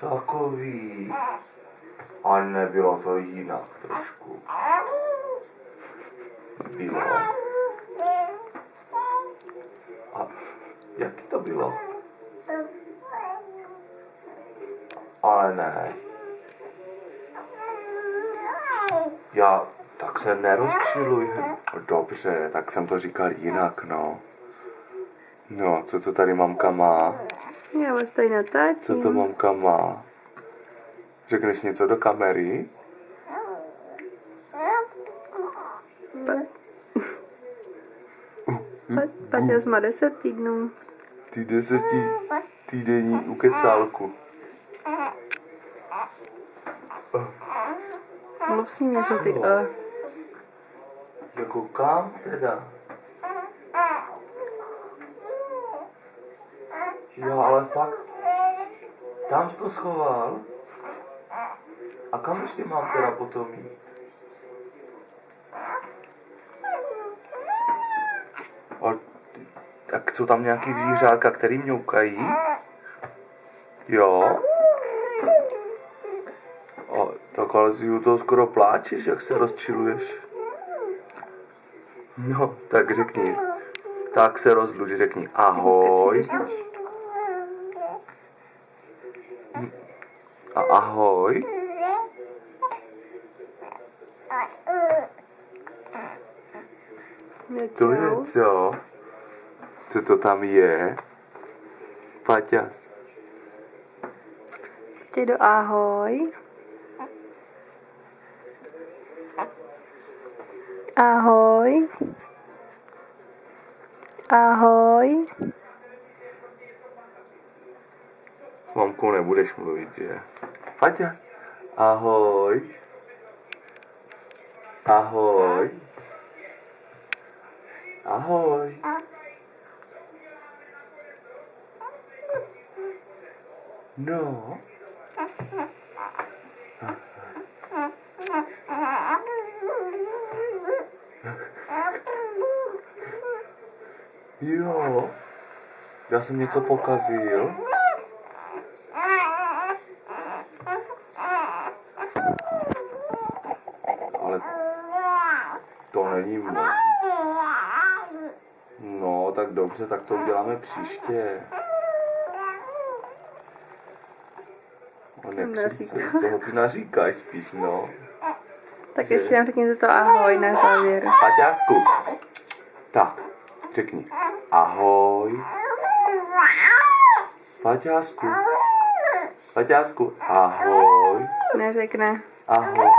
Takový. A nebylo to jinak trošku. Bylo. A jaký to bylo? Ale ne. Tak se nerozčiluj. Dobře, tak jsem to říkal jinak, no. No, co to tady mamka má? Já vás tady natáčím. Co to mamka má? Řekneš něco do kamery? Paťas má 10 týdnů. Ty 10 týdenní ukecálku. Mluv s ním něco ty. Jako kam teda? Jo, ale fakt. Tam jsi to schoval? A kam ještě mám teda potom jít? Tak jsou tam nějaký zvířátka, který mňoukají? Jo? Tak ale si u toho skoro pláčeš, jak se rozčiluješ. No, tak řekni. Tak se rozluč, řekni ahoj. A ahoj. To je co? Co to tam je? Paťas. Ty do ahoj. Ahoj. Ahoj. S mamkou nebudeš mluvit, že? Paťas. Ahoj. Ahoj. Ahoj. No. Jo. Já jsem něco pokazil. Ale to není možné. No, tak dobře, tak to uděláme příště. Toho ty naříkáš spíš, no. Tak že? Ještě nám řekněte to ahoj na závěr. Paťásku. Tak, řekni ahoj. Paťásku. Paťásku, ahoj. Neřekne. Ahoj.